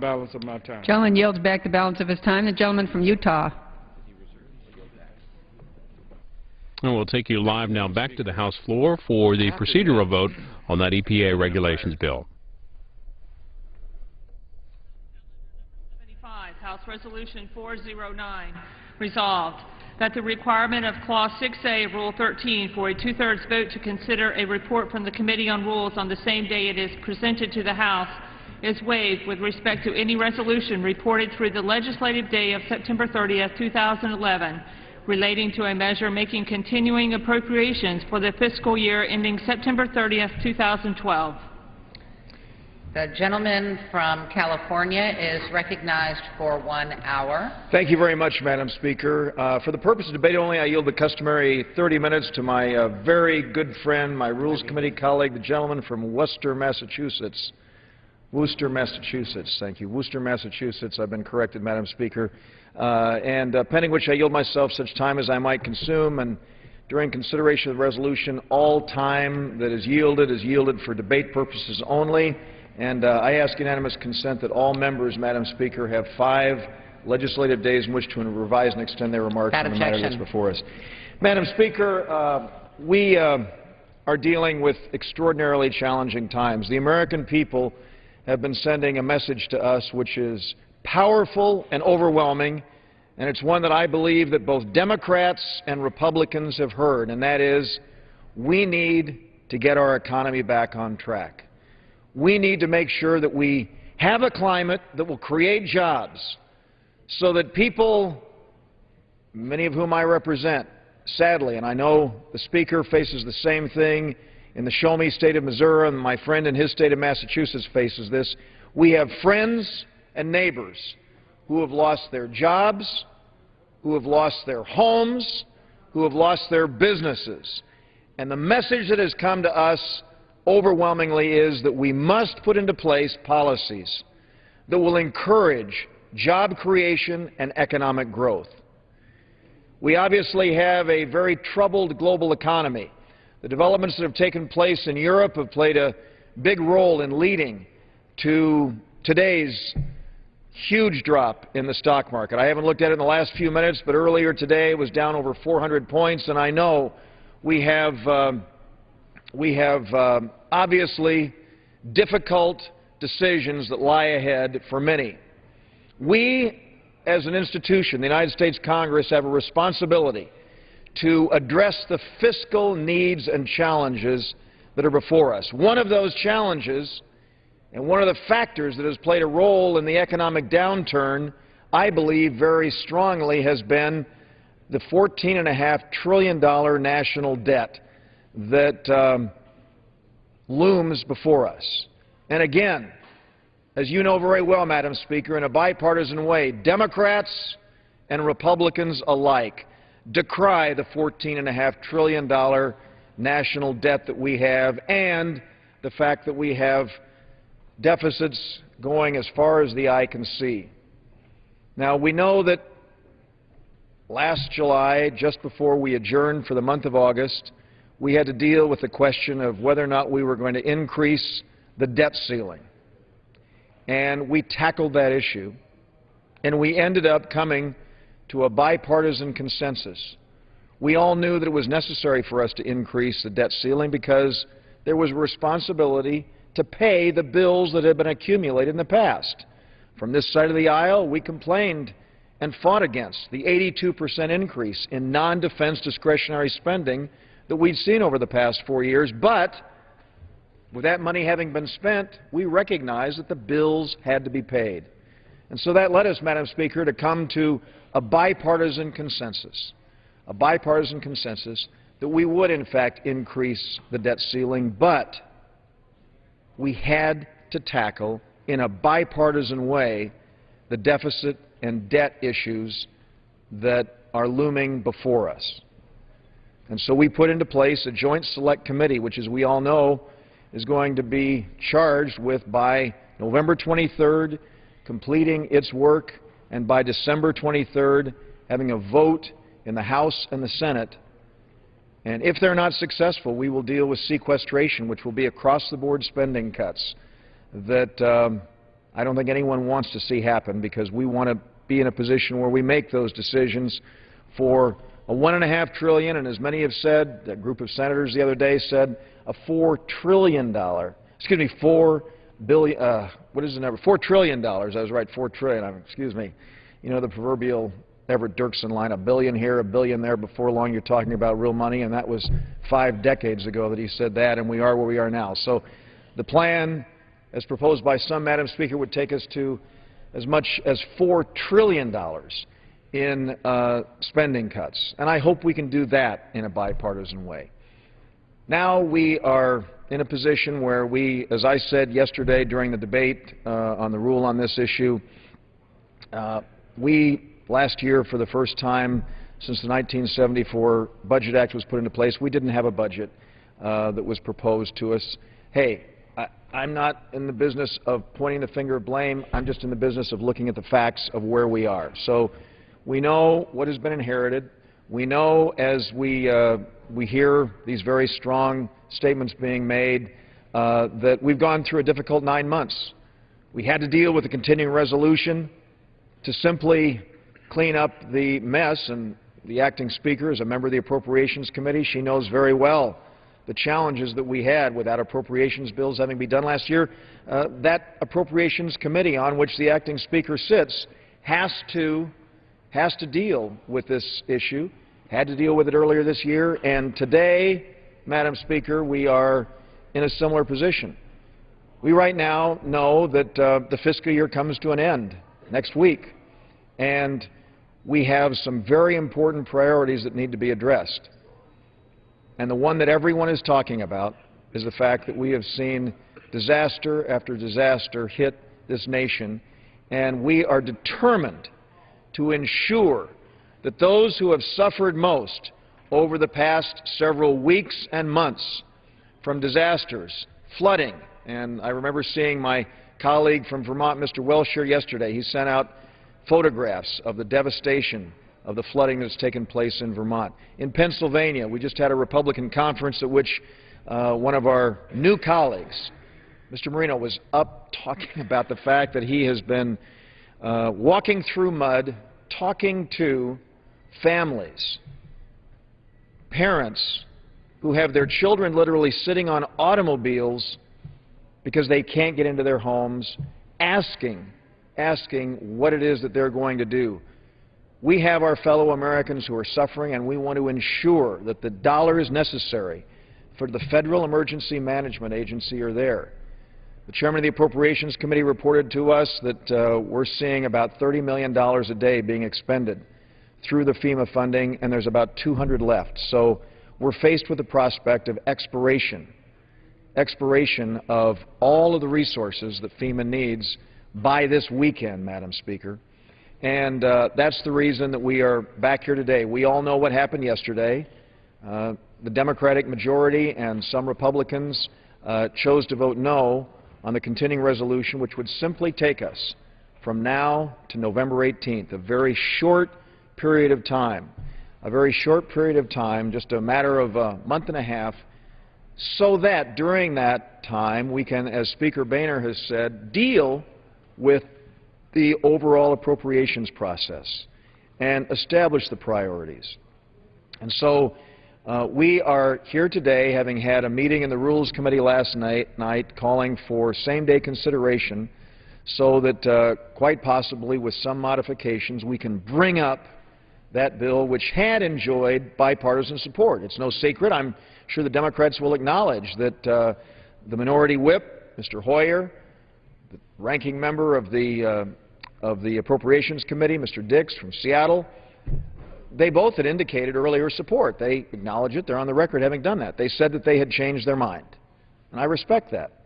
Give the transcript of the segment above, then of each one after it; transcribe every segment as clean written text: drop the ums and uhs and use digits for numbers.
Balance of my time. Gentleman yields back the balance of his time. The gentleman from Utah. And we'll take you live now back to the House floor for the procedural vote on that EPA regulations bill. House Resolution 409, resolved that the requirement of Clause 6A of Rule 13 for a two-thirds vote to consider a report from the Committee on Rules on the same day it is presented to the House is waived with respect to any resolution reported through the legislative day of September 30th, 2011, relating to a measure making continuing appropriations for the fiscal year ending September 30th, 2012. The gentleman from California is recognized for 1 hour. Thank you very much, Madam Speaker. For the purpose of debate only, I yield the customary 30 minutes to my very good friend, my Rules Committee colleague, the gentleman from Worcester, Massachusetts. Worcester, Massachusetts. Thank you. Worcester, Massachusetts. I've been corrected, Madam Speaker. Pending which I yield myself such time as I might consume, and during consideration of the resolution, all time that is yielded for debate purposes only. And I ask unanimous consent that all members, Madam Speaker, have 5 legislative days in which to revise and extend their remarks on the matter that's before us. Madam Speaker, we are dealing with extraordinarily challenging times. The American people have been sending a message to us which is powerful and overwhelming, and it's one that I believe that both Democrats and Republicans have heard, and that is we need to get our economy back on track. We need to make sure that we have a climate that will create jobs so that people, many of whom I represent, sadly, and I know the Speaker faces the same thing in the Show Me state of Missouri, and my friend in his state of Massachusetts faces this. We have friends and neighbors who have lost their jobs, who have lost their homes, who have lost their businesses. And the message that has come to us overwhelmingly is that we must put into place policies that will encourage job creation and economic growth. We obviously have a very troubled global economy. The developments that have taken place in Europe have played a big role in leading to today's huge drop in the stock market. I haven't looked at it in the last few minutes, but earlier today it was down over 400 points, and I know we have obviously difficult decisions that lie ahead for many. We, as an institution, the United States Congress, have a responsibility to address the fiscal needs and challenges that are before us. One of those challenges and one of the factors that has played a role in the economic downturn, I believe very strongly, has been the $14.5 trillion national debt that looms before us. And again, as you know very well, Madam Speaker, in a bipartisan way, Democrats and Republicans alike decry the $14.5 trillion national debt that we have and the fact that we have deficits going as far as the eye can see. Now, we know that last July, just before we adjourned for the month of August, we had to deal with the question of whether or not we were going to increase the debt ceiling. And we tackled that issue, and we ended up coming to a bipartisan consensus. We all knew that it was necessary for us to increase the debt ceiling because there was a responsibility to pay the bills that had been accumulated in the past. From this side of the aisle, we complained and fought against the 82% increase in non-defense discretionary spending that we'd seen over the past 4 years. But with that money having been spent, we recognized that the bills had to be paid. And so that led us, Madam Speaker, to come to a bipartisan consensus that we would, in fact, increase the debt ceiling, but we had to tackle, in a bipartisan way, the deficit and debt issues that are looming before us. And so we put into place a joint select committee, which, as we all know, is going to be charged with, by November 23rd, completing its work, and by December 23rd, having a vote in the House and the Senate. And if they're not successful, we will deal with sequestration, which will be across-the-board spending cuts that I don't think anyone wants to see happen, because we want to be in a position where we make those decisions for a $1.5 trillion, and as many have said, that group of senators the other day said a $4 trillion, excuse me, $4 billion, what is the number? $4 trillion. I was right, $4 trillion. Excuse me. You know the proverbial Everett Dirksen line, a billion here, a billion there. Before long, you're talking about real money, and that was 5 decades ago that he said that, and we are where we are now. So the plan, as proposed by some, Madam Speaker, would take us to as much as $4 trillion in spending cuts, and I hope we can do that in a bipartisan way. Now we are in a position where we, as I said yesterday during the debate on the rule on this issue, we last year, for the first time since the 1974 Budget Act was put into place, we didn't have a budget that was proposed to us. Hey, I'm not in the business of pointing the finger of blame. I'm just in the business of looking at the facts of where we are. So we know what has been inherited. We know, as we hear these very strong statements being made, that we've gone through a difficult 9 months. We had to deal with a continuing resolution to simply clean up the mess, and the acting speaker is a member of the Appropriations Committee. She knows very well the challenges that we had with that appropriations bills having been done last year. That Appropriations Committee on which the acting speaker sits has to deal with this issue, had to deal with it earlier this year, and today, Madam Speaker, we are in a similar position. We right now know that the fiscal year comes to an end next week, and we have some very important priorities that need to be addressed. And the one that everyone is talking about is the fact that we have seen disaster after disaster hit this nation, and we are determined to ensure that those who have suffered most over the past several weeks and months from disasters, flooding, and I remember seeing my colleague from Vermont, Mr. Welsh, yesterday. He sent out photographs of the devastation of the flooding that's taken place in Vermont. In Pennsylvania, we just had a Republican conference at which one of our new colleagues, Mr. Marino, was up talking about the fact that he has been walking through mud, talking to families, parents who have their children literally sitting on automobiles because they can't get into their homes, asking what it is that they're going to do. We have our fellow Americans who are suffering, and we want to ensure that the dollars necessary for the Federal Emergency Management Agency are there. The chairman of the Appropriations Committee reported to us that we're seeing about $30 million a day being expended through the FEMA funding, and there's about 200 left. So we're faced with the prospect of expiration of all of the resources that FEMA needs by this weekend, Madam Speaker. And that's the reason that we are back here today. We all know what happened yesterday. The Democratic majority and some Republicans chose to vote no on the continuing resolution, which would simply take us from now to November 18th, a very short period of time, just a matter of a month and a half, so that during that time we can, as Speaker Boehner has said, deal with the overall appropriations process and establish the priorities. And so we are here today, having had a meeting in the Rules Committee last night calling for same-day consideration so that quite possibly with some modifications we can bring up that bill which had enjoyed bipartisan support. It's no secret. I'm sure the Democrats will acknowledge that the minority whip, Mr. Hoyer, the ranking member of the Appropriations Committee, Mr. Dix from Seattle, they both had indicated earlier support. They acknowledge it. They're on the record having done that. They said that they had changed their mind. And I respect that.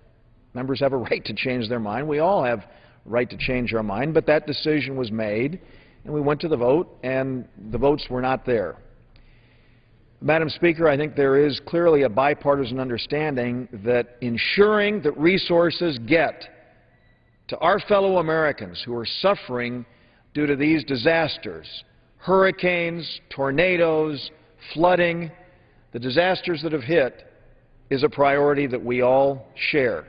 Members have a right to change their mind. We all have a right to change our mind. But that decision was made, and we went to the vote, and the votes were not there. Madam Speaker, I think there is clearly a bipartisan understanding that ensuring that resources get to our fellow Americans who are suffering due to these disasters, hurricanes, tornadoes, flooding, the disasters that have hit, is a priority that we all share.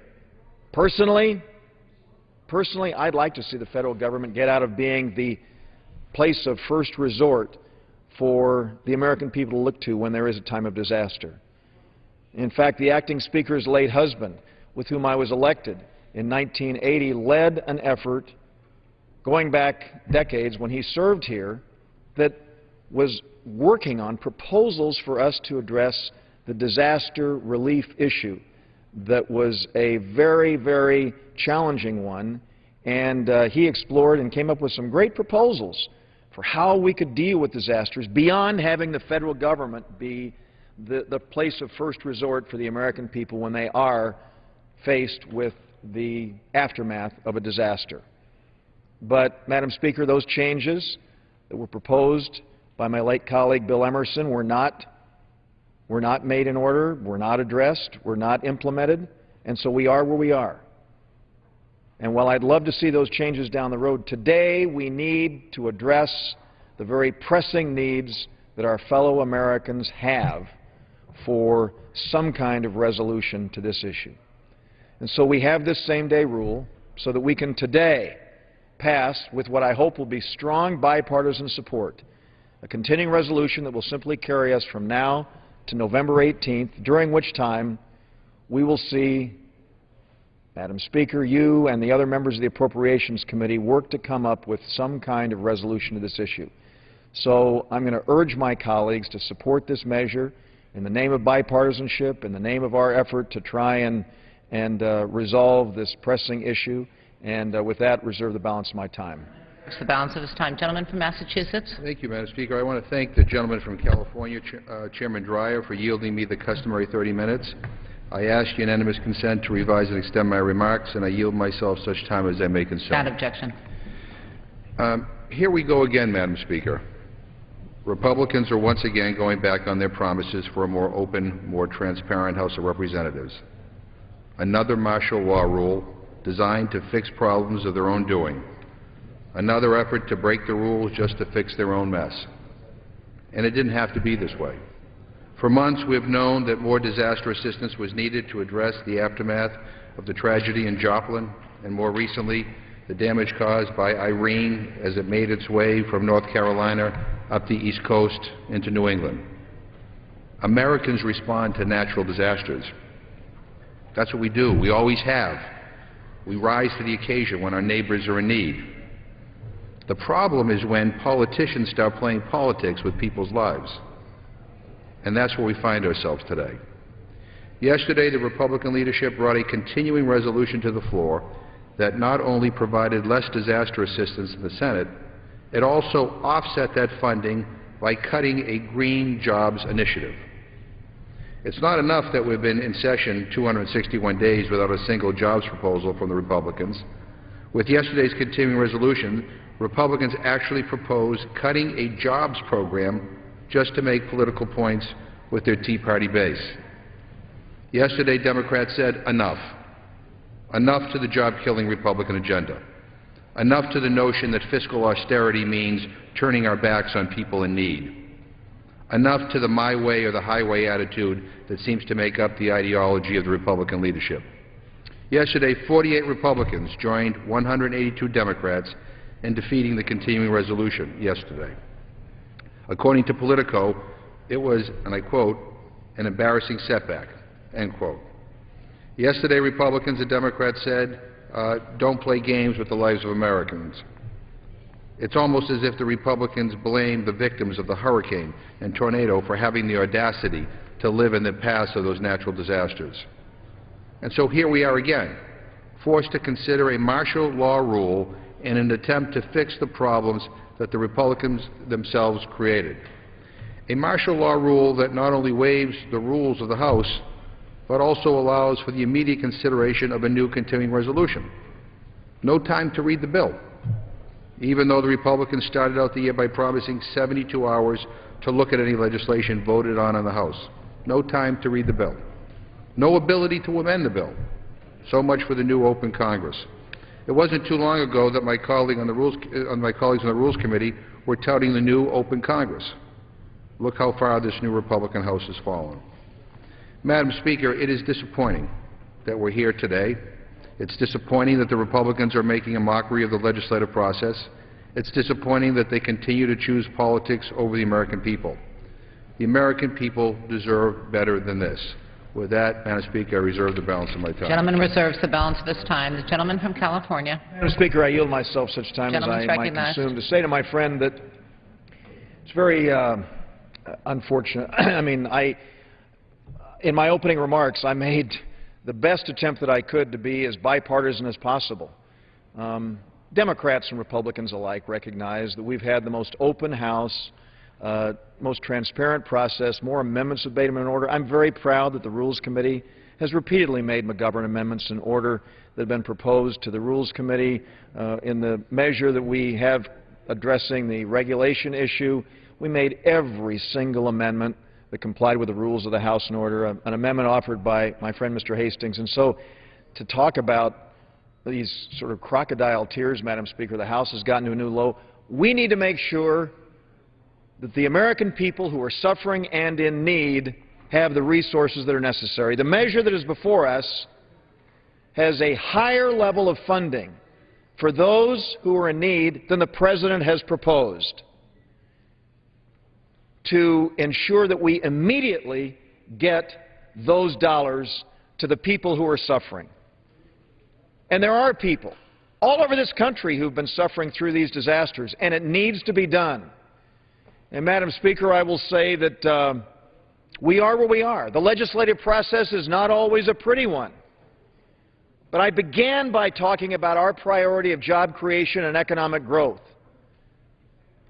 Personally, Personally, I'd like to see the federal government get out of being the place of first resort for the American people to look to when there is a time of disaster. In fact, the acting speaker's late husband, with whom I was elected in 1980, led an effort going back decades when he served here that was working on proposals for us to address the disaster relief issue that was a very, very challenging one, and he explored and came up with some great proposals for how we could deal with disasters beyond having the federal government be the place of first resort for the American people when they are faced with the aftermath of a disaster. But, Madam Speaker, those changes that were proposed by my late colleague Bill Emerson were not made in order, were not addressed, were not implemented, and so we are where we are. And while I'd love to see those changes down the road, today we need to address the very pressing needs that our fellow Americans have for some kind of resolution to this issue. And so we have this same-day rule so that we can today pass, with what I hope will be strong bipartisan support, a continuing resolution that will simply carry us from now to November 18th, during which time we will see, Madam Speaker, you and the other members of the Appropriations Committee work to come up with some kind of resolution to this issue. So I'm going to urge my colleagues to support this measure in the name of bipartisanship, in the name of our effort to try and resolve this pressing issue, and with that, reserve the balance of my time. The balance of his time. Gentleman from Massachusetts. Thank you, Madam Speaker. I want to thank the gentleman from California, Chairman Dreyer, for yielding me the customary 30 minutes. I ask unanimous consent to revise and extend my remarks, and I yield myself such time as I may consume. Without objection. Here we go again, Madam Speaker. Republicans are once again going back on their promises for a more open, more transparent House of Representatives. Another martial law rule designed to fix problems of their own doing. Another effort to break the rules just to fix their own mess. And it didn't have to be this way. For months, we have known that more disaster assistance was needed to address the aftermath of the tragedy in Joplin, and more recently, the damage caused by Irene as it made its way from North Carolina up the East Coast into New England. Americans respond to natural disasters. That's what we do. We always have. We rise to the occasion when our neighbors are in need. The problem is when politicians start playing politics with people's lives. And that's where we find ourselves today. Yesterday, the Republican leadership brought a continuing resolution to the floor that not only provided less disaster assistance in the Senate, it also offset that funding by cutting a green jobs initiative. It's not enough that we've been in session 261 days without a single jobs proposal from the Republicans. With yesterday's continuing resolution, Republicans actually proposed cutting a jobs program just to make political points with their Tea Party base. Yesterday, Democrats said enough. Enough to the job-killing Republican agenda. Enough to the notion that fiscal austerity means turning our backs on people in need. Enough to the my way or the highway attitude that seems to make up the ideology of the Republican leadership. Yesterday, 48 Republicans joined 182 Democrats in defeating the continuing resolution yesterday. According to Politico, it was, and I quote, an embarrassing setback, end quote. Yesterday, Republicans and Democrats said, don't play games with the lives of Americans. It's almost as if the Republicans blame the victims of the hurricane and tornado for having the audacity to live in the paths of those natural disasters. And so here we are again, forced to consider a martial law rule in an attempt to fix the problems that the Republicans themselves created. A martial law rule that not only waives the rules of the House, but also allows for the immediate consideration of a new continuing resolution. No time to read the bill, even though the Republicans started out the year by promising 72 hours to look at any legislation voted on in the House. No time to read the bill. No ability to amend the bill. So much for the new open Congress. It wasn't too long ago that my colleagues on the Rules Committee were touting the new open Congress. Look how far this new Republican House has fallen. Madam Speaker, it is disappointing that we're here today It's disappointing that the Republicans are making a mockery of the legislative process. It's disappointing that they continue to choose politics over the American people. The American people deserve better than this. With that, Madam Speaker, I reserve the balance of my time. Gentleman reserves the balance of his time. The gentleman from California. Madam Speaker, I yield myself such time as Gentleman's I might recognized. consume to say to my friend that it's very unfortunate. I mean, in my opening remarks, I made the best attempt that I could to be as bipartisan as possible. Democrats and Republicans alike recognize that we've had the most open House, most transparent process, more amendments debated in order. I'm very proud that the Rules Committee has repeatedly made McGovern amendments in order that have been proposed to the Rules Committee in the measure that we have addressing the regulation issue. We made every single amendment that complied with the rules of the House in order, an amendment offered by my friend Mr. Hastings. And so to talk about these sort of crocodile tears, Madam Speaker, the House has gotten to a new low. We need to make sure that the American people who are suffering and in need have the resources that are necessary. The measure that is before us has a higher level of funding for those who are in need than the President has proposed to ensure that we immediately get those dollars to the people who are suffering. And there are people all over this country who've been suffering through these disasters, and it needs to be done. And, Madam Speaker, I will say that we are where we are. The legislative process is not always a pretty one. But I began by talking about our priority of job creation and economic growth.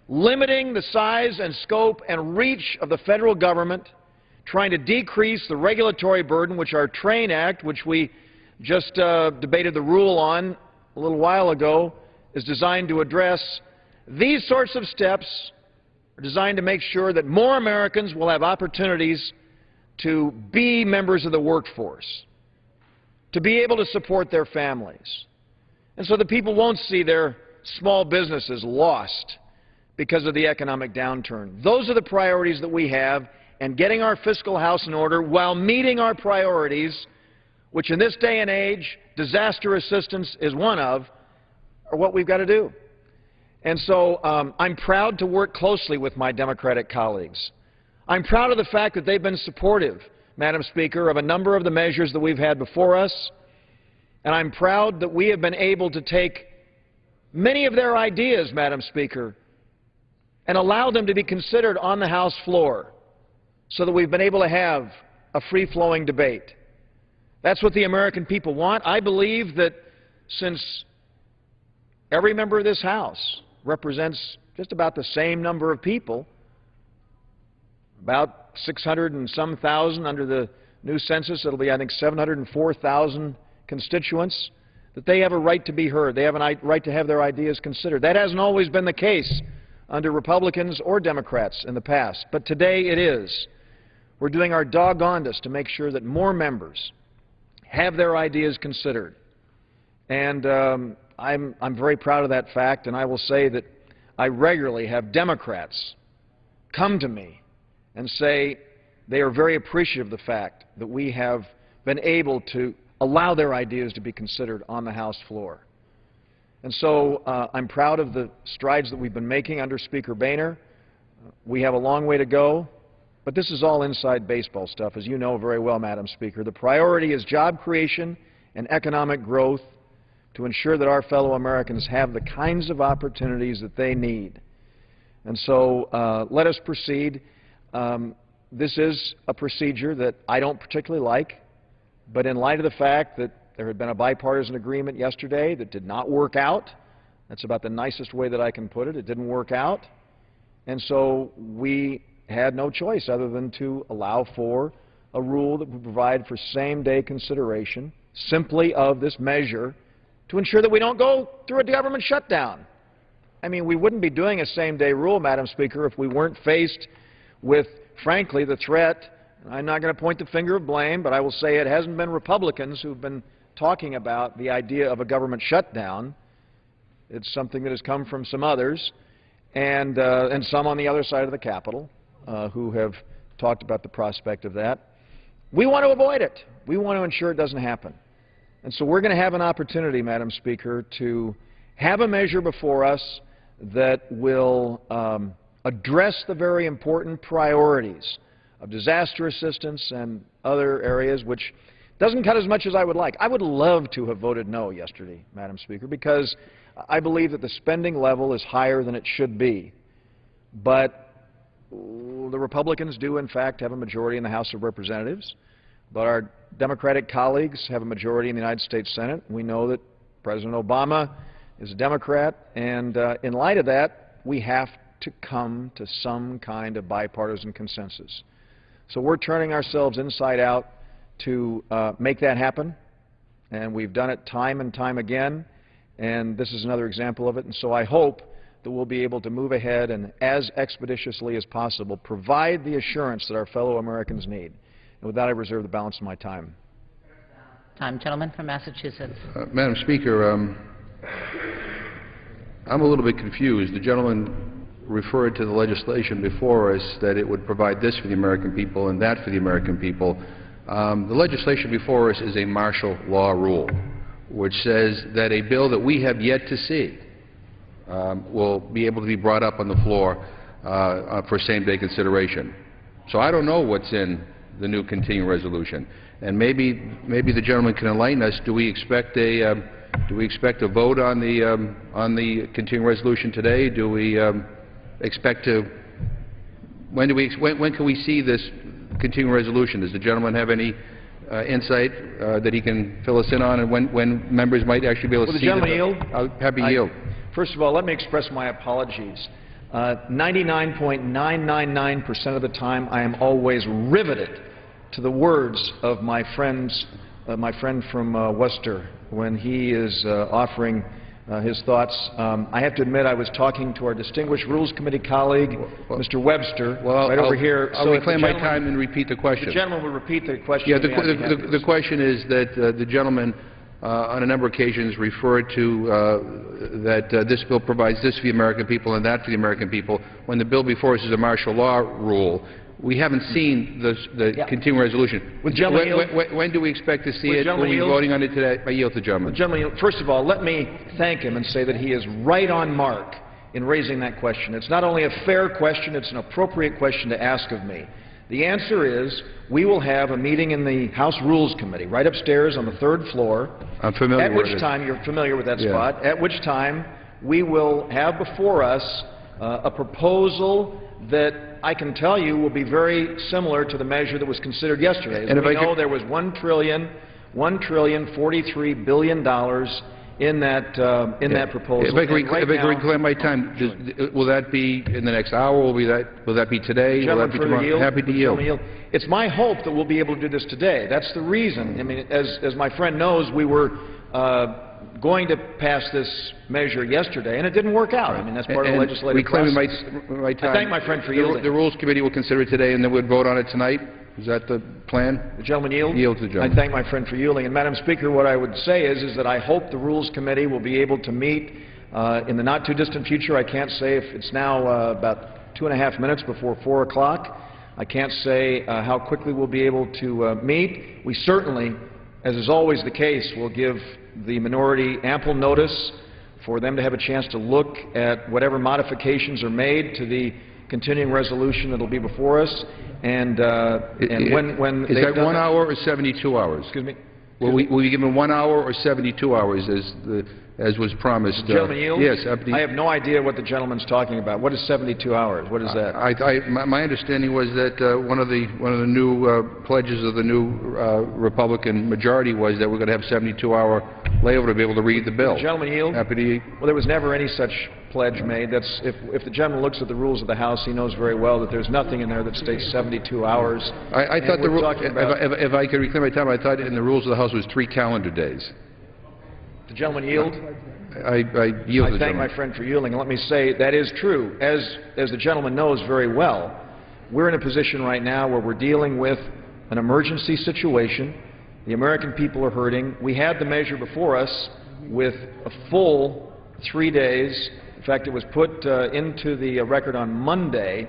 Limiting the size and scope and reach of the federal government, trying to decrease the regulatory burden, which our TRAIN Act, which we just debated the rule on a little while ago, is designed to address. These sorts of steps are designed to make sure that more Americans will have opportunities to be members of the workforce, to be able to support their families. And so the people won't see their small businesses lost because of the economic downturn. Those are the priorities that we have, and getting our fiscal house in order while meeting our priorities, which in this day and age, disaster assistance is one of, are what we've got to do. And so I'm proud to work closely with my Democratic colleagues. I'm proud of the fact that they've been supportive, Madam Speaker, of a number of the measures that we've had before us. And I'm proud that we have been able to take many of their ideas, Madam Speaker, and allow them to be considered on the House floor so that we've been able to have a free-flowing debate. That's what the American people want. I believe that since every member of this House represents just about the same number of people, about 600 and some thousand under the new census, it'll be, I think, 704,000 constituents, that they have a right to be heard. They have a right to have their ideas considered. That hasn't always been the case under Republicans or Democrats in the past, but today it is. We're doing our doggonedest to make sure that more members have their ideas considered. And I'm very proud of that fact, and I will say that I regularly have Democrats come to me and say they are very appreciative of the fact that we have been able to allow their ideas to be considered on the House floor. And so I'm proud of the strides that we've been making under Speaker Boehner. We have a long way to go, but this is all inside baseball stuff, as you know very well, Madam Speaker. The priority is job creation and economic growth to ensure that our fellow Americans have the kinds of opportunities that they need. And so let us proceed. This is a procedure that I don't particularly like, but in light of the fact that there had been a bipartisan agreement yesterday that did not work out, that's about the nicest way that I can put it. It didn't work out. And so we had no choice other than to allow for a rule that would provide for same-day consideration simply of this measure to ensure that we don't go through a government shutdown. I mean, we wouldn't be doing a same-day rule, Madam Speaker, if we weren't faced with, frankly, the threat. I'm not going to point the finger of blame, but I will say it hasn't been Republicans who've been talking about the idea of a government shutdown. It's something that has come from some others, and some on the other side of the Capitol who have talked about the prospect of that. We want to avoid it. We want to ensure it doesn't happen. And so we're going to have an opportunity, Madam Speaker, to have a measure before us that will address the very important priorities of disaster assistance and other areas, which doesn't cut as much as I would like. I would love to have voted no yesterday, Madam Speaker, because I believe that the spending level is higher than it should be. But the Republicans do, in fact, have a majority in the House of Representatives. But our Democratic colleagues have a majority in the United States Senate. We know that President Obama is a Democrat, and in light of that, we have to come to some kind of bipartisan consensus. So we're turning ourselves inside out to make that happen, and we've done it time and time again, and this is another example of it. And so I hope that we'll be able to move ahead and, as expeditiously as possible, provide the assurance that our fellow Americans need. And with that, I reserve the balance of my time. Gentleman from Massachusetts. Madam Speaker, I'm a little bit confused. The gentleman referred to the legislation before us that it would provide this for the American people and that for the American people. The legislation before us is a martial law rule, which says that a bill that we have yet to see will be able to be brought up on the floor for same-day consideration. So I don't know what's in the new continuing resolution, and maybe the gentleman can enlighten us. Do we expect a vote on the continuing resolution today? Do we expect to? When can we see this continuing resolution? Does the gentleman have any insight that he can fill us in on, and when members might actually be able to see it? Will the gentleman yield? I'll happy to yield. First of all, let me express my apologies. 99.999% of the time, I am always riveted to the words of my friend from Worcester when he is offering his thoughts. I have to admit, I was talking to our distinguished Rules Committee colleague, Mr. Webster, right over here. I'll reclaim my time and repeat the question. The gentleman will repeat the question. Yeah, the question is that the gentleman on a number of occasions referred to that this bill provides this for the American people and that for the American people, when the bill before us is a martial law rule. We haven't seen the continuing resolution. When do we expect to see it? Will we be voting on it today? I yield to the gentleman. First of all, let me thank him and say that he is right on mark in raising that question. It's not only a fair question, it's an appropriate question to ask of me. The answer is we will have a meeting in the House Rules Committee right upstairs on the third floor. I'm familiar with it. At which time, you're familiar with that spot, at which time we will have before us a proposal that I can tell you will be very similar to the measure that was considered yesterday. As we know, there was $1,043 billion in that proposal. If I can reclaim my time, will that be in the next hour? Will that be today? Will that be tomorrow? Happy to yield. It's my hope that we'll be able to do this today. That's the reason. I mean, as my friend knows, we were going to pass this measure yesterday, and it didn't work out. I mean, that's part of the legislative process. Reclaiming my time. I thank my friend for yielding. The Rules Committee will consider it today, and then we'll vote on it tonight. Is that the plan? The gentleman yield? Yield to the gentleman. I thank my friend for yielding. And, Madam Speaker, what I would say is that I hope the Rules Committee will be able to meet in the not-too-distant future. I can't say if it's now about 2.5 minutes before 4 o'clock. I can't say how quickly we'll be able to meet. We certainly, as is always the case, will give the minority ample notice for them to have a chance to look at whatever modifications are made to the continuing resolution that will be before us. And when is that 1 hour or 72 hours? Excuse me? Will we give them 1 hour or 72 hours as was promised? The gentleman yields? Yes. I have no idea what the gentleman's talking about. What is 72 hours? What is that? My understanding was that one of the new pledges of the new Republican majority was that we're going to have 72-hour layover to be able to read the bill. The gentleman yield? Happy to. Well, there was never any such pledge made. That's if the gentleman looks at the rules of the House, he knows very well that there's nothing in there that states 72 hours. I thought the rule. If I could reclaim my time, I thought in the rules of the House was 3 calendar days. The gentleman yield? I yield. I thank my friend for yielding. And let me say that is true. As the gentleman knows very well, we're in a position right now where we're dealing with an emergency situation. The American people are hurting. We had the measure before us with a full 3 days. In fact, it was put into the record on Monday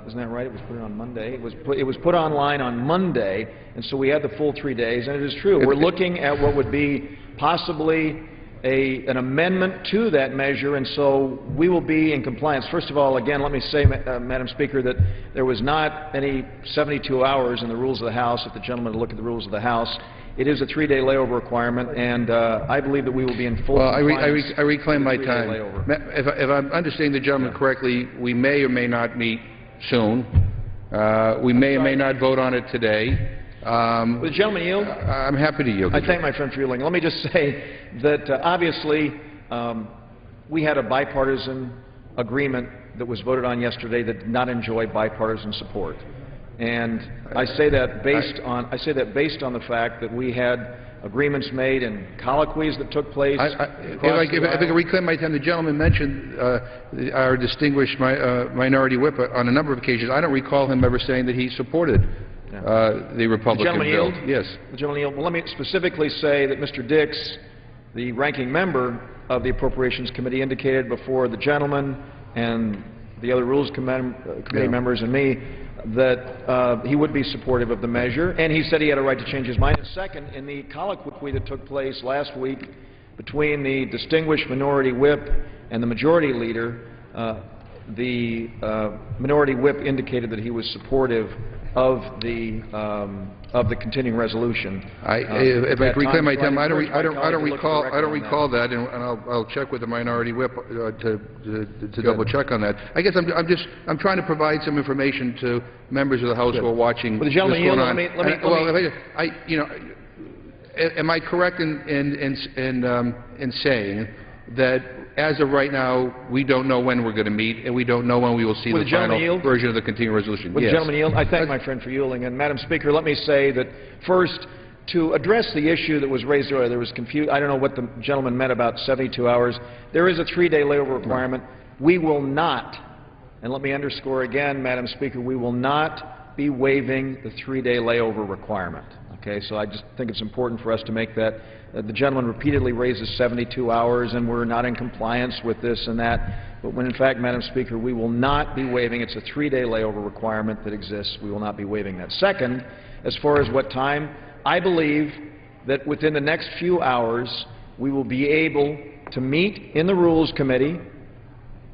Isn't that right? It was put on Monday. It was put online on Monday, and so we had the full 3 days. And it is true. We're looking at what would be possibly an amendment to that measure, and so we will be in compliance. First of all, again, let me say, Madam Speaker, that there was not any 72 hours in the rules of the House. If the gentleman would look at the rules of the House, it is a 3-day layover requirement, and I believe that we will be in full compliance. I reclaim my with the time. 3-day layover. If I'm understanding the gentleman correctly, we may or may not meet soon. We may or may not vote on it today. Will the gentleman yield? I'm happy to yield. I thank my friend for yielding. Let me just say that obviously we had a bipartisan agreement that was voted on yesterday that did not enjoy bipartisan support. And I say that based on the fact that we had agreements made and colloquies that took place. If I can reclaim my time, the gentleman mentioned our distinguished minority whip on a number of occasions. I don't recall him ever saying that he supported the Republican bill. Yield? Yes. The gentleman yield? Well, let me specifically say that Mr. Dix, the ranking member of the Appropriations Committee, indicated before the gentleman and the other Rules Committee members and me that he would be supportive of the measure, and he said he had a right to change his mind. And second, in the colloquy that took place last week between the distinguished minority whip and the majority leader, the minority whip indicated that he was supportive of the continuing resolution. If I reclaim my time, I don't recall that, and I'll check with the minority whip to double check on that. I guess I'm trying to provide some information to members of the House who are watching. Well, the gentleman yield. Am I correct in saying that as of right now, we don't know when we're going to meet, and we don't know when we will see the final version of the continuing resolution? Will the gentleman yield? I thank my friend for yielding. And Madam Speaker, let me say that first, to address the issue that was raised earlier, there was confusion. I don't know what the gentleman meant about 72 hours. There is a 3-day layover requirement. We will not, and let me underscore again, Madam Speaker, we will not be waiving the 3-day layover requirement. Okay, so I just think it's important for us to make that. The gentleman repeatedly raises 72 hours, and we're not in compliance with this and that. But when, in fact, Madam Speaker, we will not be waiving. It's a 3-day layover requirement that exists. We will not be waiving that. Second, as far as what time, I believe that within the next few hours, we will be able to meet in the Rules Committee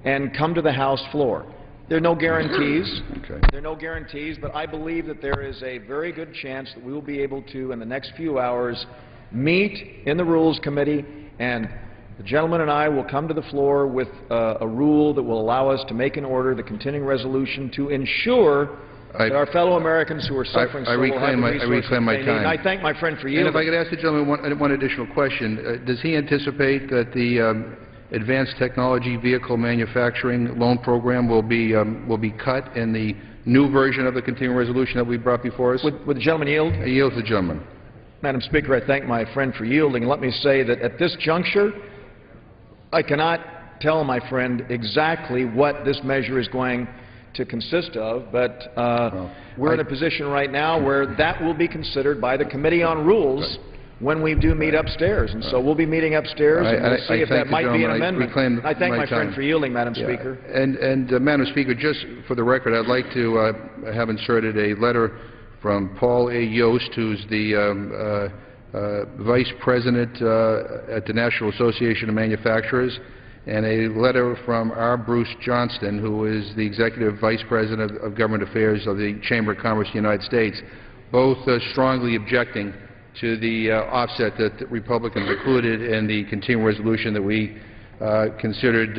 and come to the House floor. There are no guarantees. Okay. There are no guarantees, but I believe that there is a very good chance that we will be able to, in the next few hours, meet in the Rules Committee, and the gentleman and I will come to the floor with a rule that will allow us to make an order, the continuing resolution, to ensure that our fellow Americans who are suffering so will have the resources they need. And I thank my friend for yielding. And if I could ask the gentleman one additional question, does he anticipate that the Advanced Technology Vehicle Manufacturing Loan Program will be cut in the new version of the continuing resolution that we brought before us? Would the gentleman yield? I yield to the gentleman. Madam Speaker, I thank my friend for yielding. Let me say that at this juncture, I cannot tell my friend exactly what this measure is going to consist of, but we're in a position right now where that will be considered by the Committee on Rules when we do meet upstairs. And so we'll be meeting upstairs, and we'll see if that might be an amendment. I thank my friend for yielding, Madam Speaker. And Madam Speaker, just for the record, I'd like to have inserted a letter from Paul A. Yost, who's the Vice President at the National Association of Manufacturers, and a letter from R. Bruce Johnston, who is the Executive Vice President of Government Affairs of the Chamber of Commerce of the United States, both strongly objecting to the offset that the Republicans included in the continuing resolution that we considered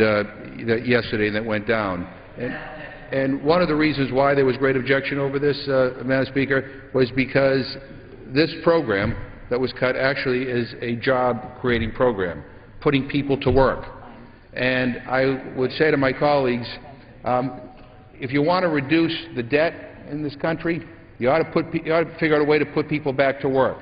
yesterday that went down. And one of the reasons why there was great objection over this, Madam Speaker, was because this program that was cut actually is a job-creating program, putting people to work. And I would say to my colleagues, if you want to reduce the debt in this country, you ought to figure out a way to put people back to work.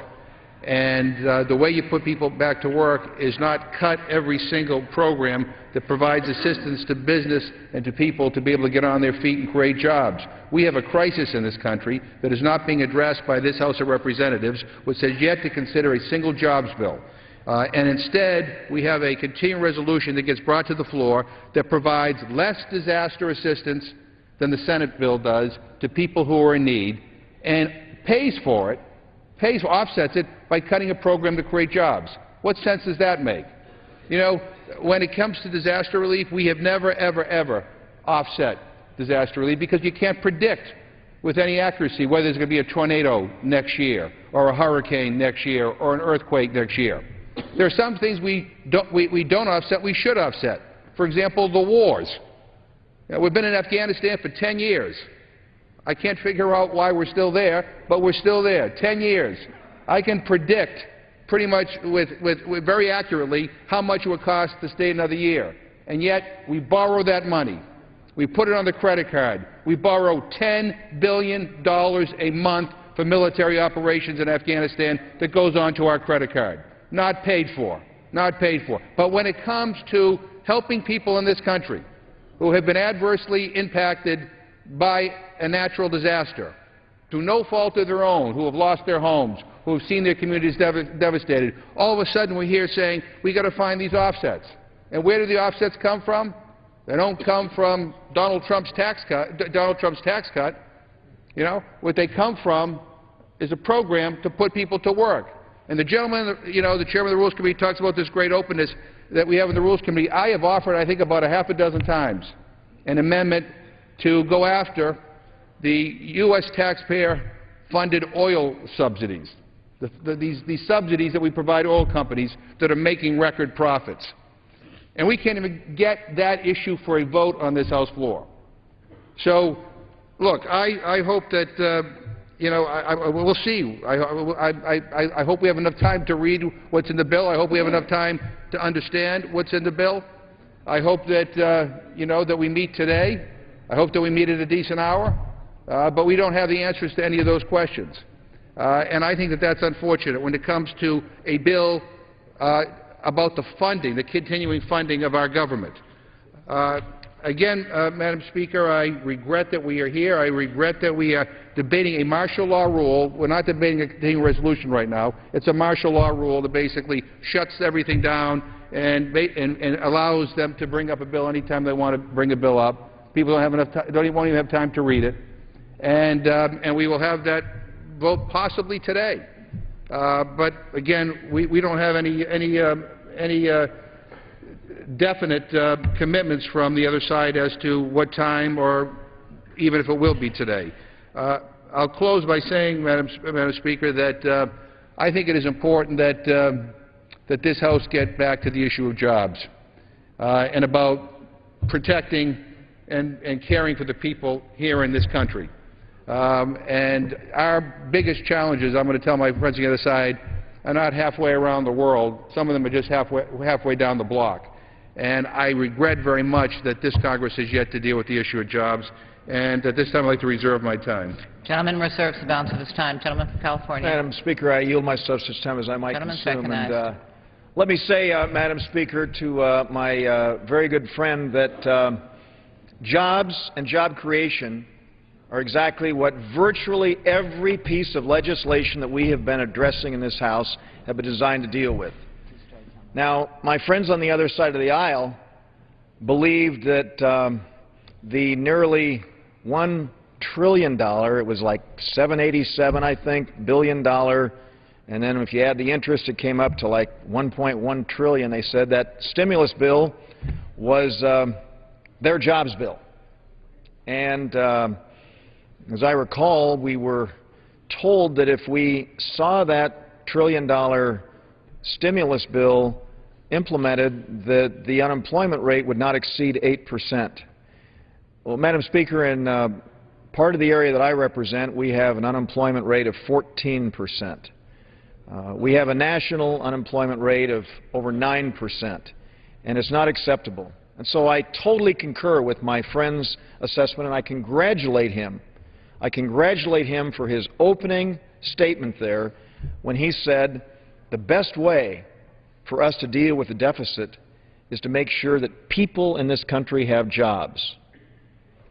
And the way you put people back to work is not cut every single program that provides assistance to business and to people to be able to get on their feet and create jobs. We have a crisis in this country that is not being addressed by this House of Representatives, which has yet to consider a single jobs bill. And instead, we have a continuing resolution that gets brought to the floor that provides less disaster assistance than the Senate bill does to people who are in need, and pays for it, offsets it by cutting a program to create jobs. What sense does that make? You know, when it comes to disaster relief, we have never, ever, ever offset disaster relief because you can't predict with any accuracy whether there's going to be a tornado next year or a hurricane next year or an earthquake next year. There are some things we don't offset, we should offset. For example, the wars. We've been in Afghanistan for 10 years. I can't figure out why we're still there, but we're still there. 10 years. I can predict pretty much with very accurately how much it would cost to stay another year. And yet, we borrow that money. We put it on the credit card. We borrow $10 billion a month for military operations in Afghanistan that goes onto our credit card. Not paid for. Not paid for. But when it comes to helping people in this country who have been adversely impacted by a natural disaster, through no fault of their own, who have lost their homes, who have seen their communities devastated, all of a sudden we're here saying we've got to find these offsets. And where do the offsets come from? They don't come from Donald Trump's tax cut. You know, what they come from is a program to put people to work. And the gentleman, you know, the chairman of the Rules Committee talks about this great openness that we have in the Rules Committee. I have offered, I think, about a half a dozen times an amendment to go after the U.S. taxpayer-funded oil subsidies, these subsidies that we provide oil companies that are making record profits. And we can't even get that issue for a vote on this House floor. So, look, I hope that, you know, we'll see. I hope we have enough time to read what's in the bill. I hope we have enough time to understand what's in the bill. I hope that, you know, that we meet today. I hope that we meet at a decent hour. But we don't have the answers to any of those questions. And I think that that's unfortunate when it comes to a bill about the funding, the continuing funding of our government. Again, Madam Speaker, I regret that we are here. I regret that we are debating a martial law rule. We're not debating a continuing resolution right now. It's a martial law rule that basically shuts everything down and allows them to bring up a bill anytime they want to bring a bill up. People don't have enough time, won't even have time to read it. And we will have that vote possibly today. But again, we don't have any definite commitments from the other side as to what time or even if it will be today. I'll close by saying, Madam Speaker, that I think it is important that this House get back to the issue of jobs and about protecting and caring for the people here in this country. And our biggest challenges, I'm going to tell my friends on the other side, are not halfway around the world. Some of them are just halfway down the block. And I regret very much that this Congress has yet to deal with the issue of jobs. And at this time, I'd like to reserve my time. Gentleman reserves the balance of his time. Gentleman from California. Madam Speaker, I yield myself such time as I might consume. And let me say, Madam Speaker, to my very good friend that jobs and job creation are exactly what virtually every piece of legislation that we have been addressing in this House have been designed to deal with. Now, my friends on the other side of the aisle believed that the nearly $1 trillion, it was like 787, I think, billion dollar, and then if you add the interest, it came up to like 1.1 trillion. They said that stimulus bill was their jobs bill. And as I recall, we were told that if we saw that trillion-dollar stimulus bill implemented, that the unemployment rate would not exceed 8%. Well, Madam Speaker, in part of the area that I represent, we have an unemployment rate of 14%. We have a national unemployment rate of over 9%, and it's not acceptable. And so I totally concur with my friend's assessment, and I congratulate him. I congratulate him for his opening statement there when he said the best way for us to deal with the deficit is to make sure that people in this country have jobs.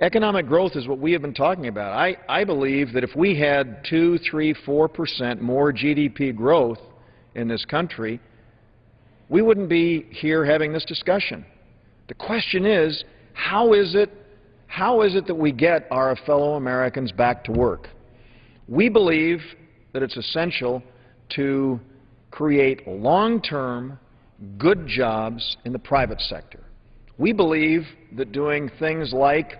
Economic growth is what we have been talking about. I believe that if we had 2, 3, 4% more GDP growth in this country, we wouldn't be here having this discussion. The question is, how is it How is it that we get our fellow Americans back to work? We believe that it's essential to create long-term, good jobs in the private sector. We believe that doing things like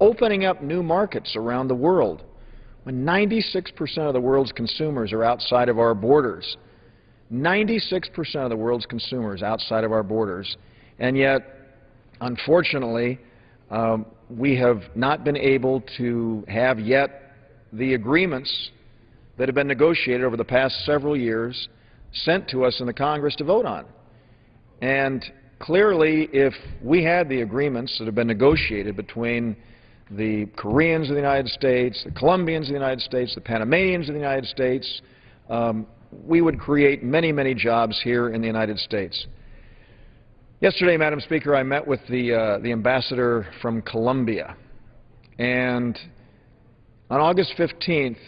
opening up new markets around the world, when 96% of the world's consumers are outside of our borders, 96% of the world's consumers outside of our borders, and yet, unfortunately, we have not been able to have yet the agreements that have been negotiated over the past several years sent to us in the Congress to vote on. And clearly, if we had the agreements that have been negotiated between the Koreans of the United States, the Colombians of the United States, the Panamanians of the United States, we would create many, many jobs here in the United States. Yesterday, Madam Speaker, I met with the ambassador from Colombia, and on August 15th,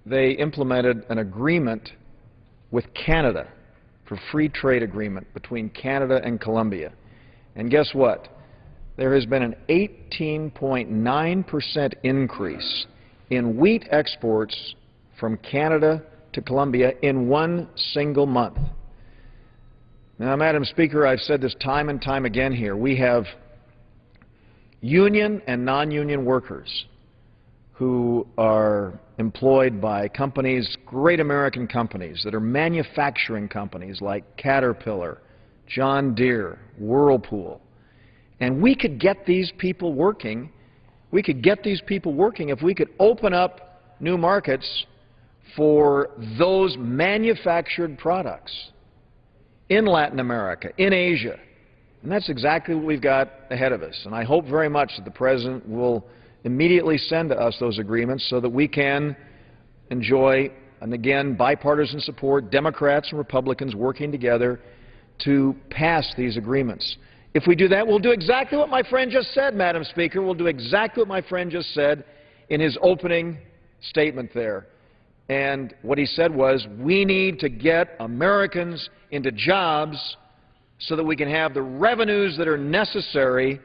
they implemented an agreement with Canada for free trade agreement between Canada and Colombia. And guess what? There has been an 18.9% increase in wheat exports from Canada to Colombia in one single month. Now, Madam Speaker, I've said this time and time again here. We have union and non-union workers who are employed by companies, great American companies that are manufacturing companies like Caterpillar, John Deere, Whirlpool. And we could get these people working. We could get these people working if we could open up new markets for those manufactured products in Latin America, in Asia. And that's exactly what we've got ahead of us. And I hope very much that the President will immediately send to us those agreements so that we can enjoy, and again, bipartisan support, Democrats and Republicans working together to pass these agreements. If we do that, we'll do exactly what my friend just said, Madam Speaker. We'll do exactly what my friend just said in his opening statement there. And what he said was, we need to get Americans into jobs so that we can have the revenues that are necessary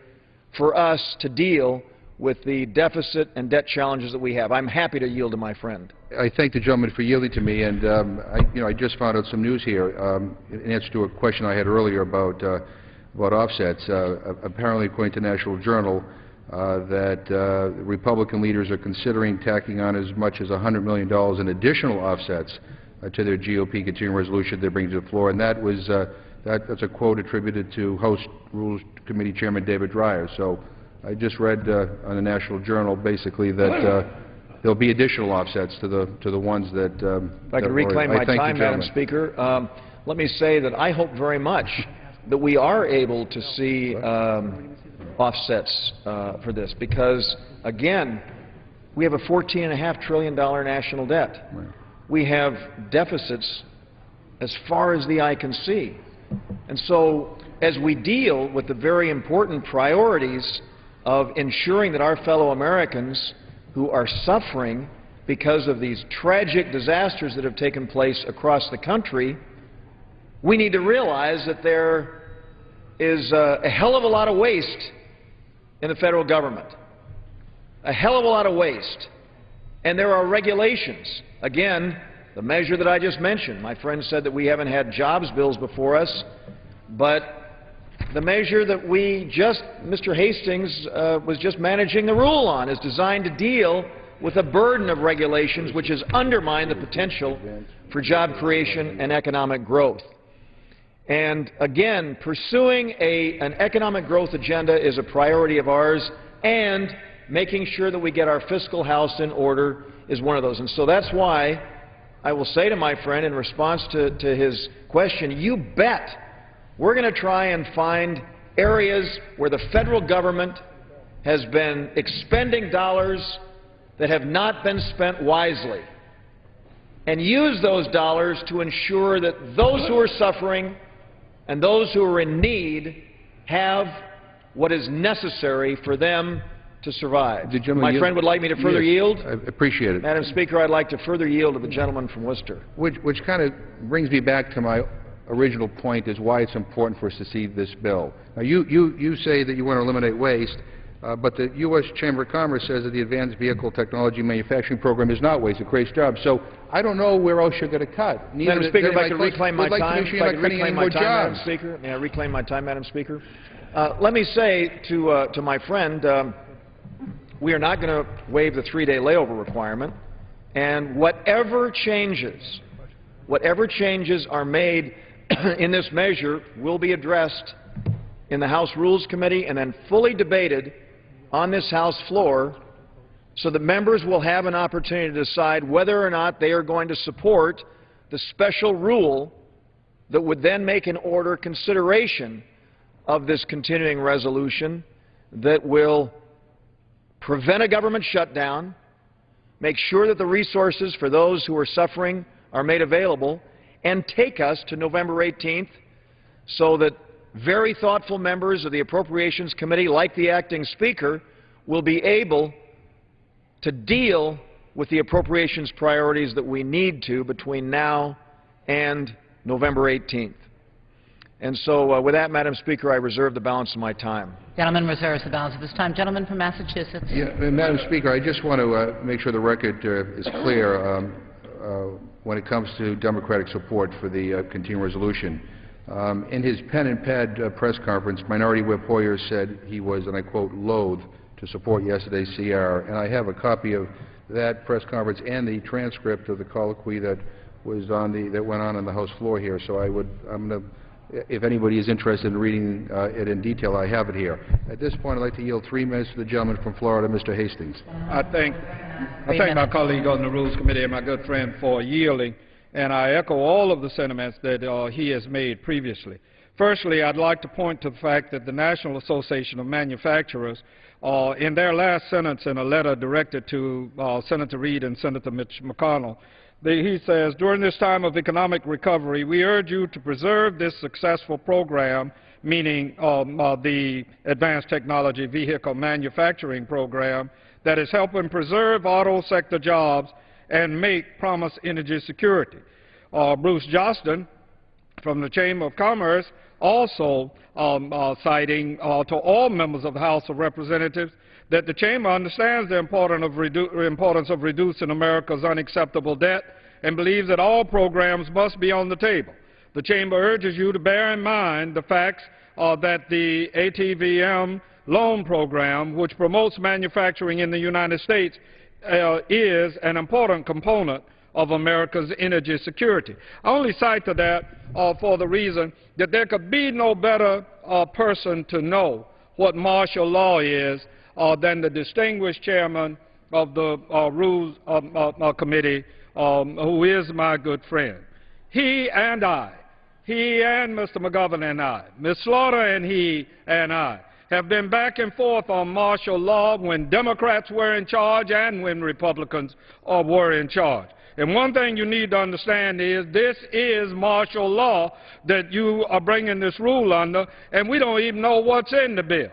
for us to deal with the deficit and debt challenges that we have. I'm happy to yield to my friend. I thank the gentleman for yielding to me, and I just found out some news here in answer to a question I had earlier about offsets. Apparently, according to National Journal, that Republican leaders are considering tacking on as much as $100 million in additional offsets to their GOP continuing resolution they're bringing to the floor, and that was that's a quote attributed to House Rules Committee Chairman David Dreyer. So I just read on the National Journal basically that there'll be additional offsets to the ones that. If I could reclaim my time, Madam Speaker, let me say that I hope very much that we are able to see offsets for this, because again, we have a $14.5 trillion national debt. Right. We have deficits as far as the eye can see. And so as we deal with the very important priorities of ensuring that our fellow Americans who are suffering because of these tragic disasters that have taken place across the country, we need to realize that there is a hell of a lot of waste in the federal government. A hell of a lot of waste. And there are regulations. Again, the measure that I just mentioned, my friend said that we haven't had jobs bills before us, but the measure that Mr. Hastings was just managing the rule on is designed to deal with a burden of regulations which has undermined the potential for job creation and economic growth. And again, pursuing an economic growth agenda is a priority of ours, and making sure that we get our fiscal house in order is one of those. And so that's why I will say to my friend in response to his question, you bet we're going to try and find areas where the federal government has been expending dollars that have not been spent wisely, and use those dollars to ensure that those who are suffering and those who are in need have what is necessary for them to survive. My friend would like me to further yield? I appreciate it. Madam Speaker, I'd like to further yield to the gentleman from Worcester. Which kind of brings me back to my original point, is why it's important for us to see this bill. Now, you say that you want to eliminate waste. But the U.S. Chamber of Commerce says that the Advanced Vehicle Technology Manufacturing Program is not waste, it creates jobs. So I don't know where else you're going to cut. Madam Speaker, if I could reclaim my time, Madam jobs. Speaker. May I reclaim my time, Madam Speaker? Let me say to my friend, we are not going to waive the 3-day layover requirement, and whatever changes are made in this measure will be addressed in the House Rules Committee and then fully debated on this House floor so that members will have an opportunity to decide whether or not they are going to support the special rule that would then make an order consideration of this continuing resolution that will prevent a government shutdown, make sure that the resources for those who are suffering are made available, and take us to November 18th so that very thoughtful members of the Appropriations Committee, like the acting Speaker, will be able to deal with the appropriations priorities that we need to between now and November 18th. And so with that, Madam Speaker, I reserve the balance of my time. Gentleman reserves the balance of his time. Gentleman from Massachusetts. Yeah, Madam Speaker, I just want to make sure the record is clear when it comes to Democratic support for the continuing resolution. In his pen and pad press conference, Minority Whip Hoyer said he was, and I quote, loath to support yesterday's CR, and I have a copy of that press conference and the transcript of the colloquy that was on that went on the House floor here. So I'm going to, if anybody is interested in reading it in detail, I have it here. At this point, I'd like to yield 3 minutes to the gentleman from Florida, Mr. Hastings. I thank my colleague on the Rules Committee and my good friend for yielding, and I echo all of the sentiments that he has made previously. Firstly, I'd like to point to the fact that the National Association of Manufacturers, in their last sentence in a letter directed to Senator Reid and Senator Mitch McConnell, he says, during this time of economic recovery, we urge you to preserve this successful program, meaning the Advanced Technology Vehicle Manufacturing Program, that is helping preserve auto sector jobs and make promise energy security. Bruce Johnston from the Chamber of Commerce also citing to all members of the House of Representatives that the Chamber understands the importance of reducing America's unacceptable debt and believes that all programs must be on the table. The Chamber urges you to bear in mind the facts that the ATVM loan program, which promotes manufacturing in the United States, is an important component of America's energy security. I only cite to that for the reason that there could be no better person to know what martial law is than the distinguished chairman of the Rules Committee, who is my good friend. He and Mr. McGovern and I, Ms. Slaughter and he and I, have been back and forth on martial law when Democrats were in charge and when Republicans were in charge. And one thing you need to understand is this is martial law that you are bringing this rule under, and we don't even know what's in the bill.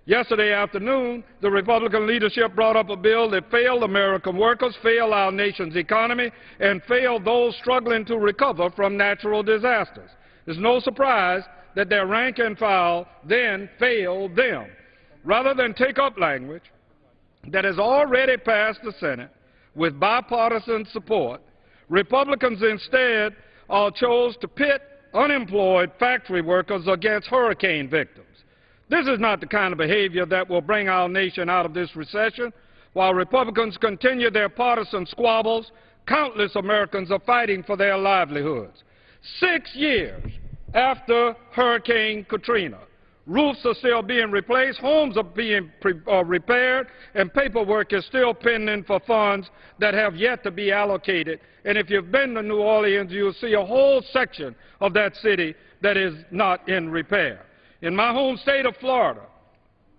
Yesterday afternoon, the Republican leadership brought up a bill that failed American workers, failed our nation's economy, and failed those struggling to recover from natural disasters. It's no surprise that their rank and file then failed them. Rather than take up language that has already passed the Senate with bipartisan support, Republicans instead chose to pit unemployed factory workers against hurricane victims. This is not the kind of behavior that will bring our nation out of this recession. While Republicans continue their partisan squabbles, countless Americans are fighting for their livelihoods. 6 years after Hurricane Katrina, roofs are still being replaced, homes are being repaired, and paperwork is still pending for funds that have yet to be allocated. And if you've been to New Orleans, you'll see a whole section of that city that is not in repair. In my home state of Florida,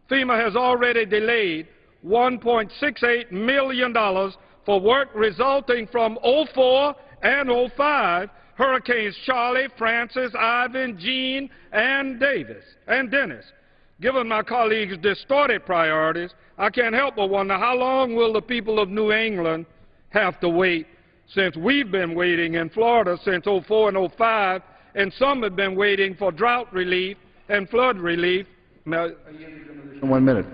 FEMA has already delayed $1.68 million for work resulting from 04 and 05 Hurricanes Charlie, Francis, Ivan, Jean, and Dennis. Given my colleagues' distorted priorities, I can't help but wonder how long will the people of New England have to wait, since we've been waiting in Florida since 04 and 05, and some have been waiting for drought relief and flood relief. 1 minute.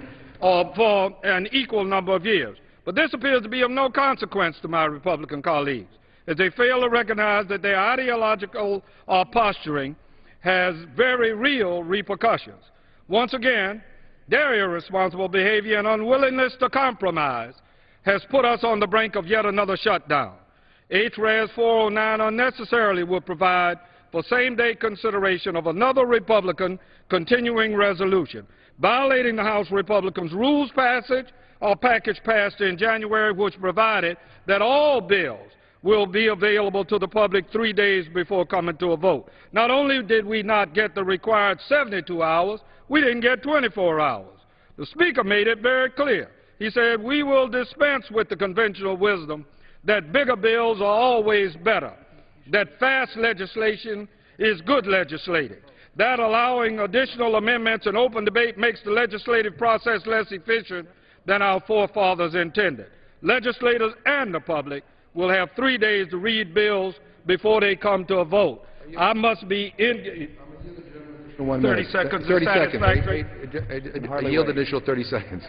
for an equal number of years. But this appears to be of no consequence to my Republican colleagues, as they fail to recognize that their ideological posturing has very real repercussions. Once again, their irresponsible behavior and unwillingness to compromise has put us on the brink of yet another shutdown. HRES 409 unnecessarily will provide for same-day consideration of another Republican continuing resolution, violating the House Republicans' rules package passed in January, which provided that all bills will be available to the public 3 days before coming to a vote. Not only did we not get the required 72 hours, we didn't get 24 hours. The Speaker made it very clear. He said, "We will dispense with the conventional wisdom that bigger bills are always better, that fast legislation is good legislating, that allowing additional amendments and open debate makes the legislative process less efficient than our forefathers intended. Legislators and the public will have 3 days to read bills before they come to a vote." I must be in 30 seconds. 30 seconds. Satisfactory. I yield additional 30 seconds.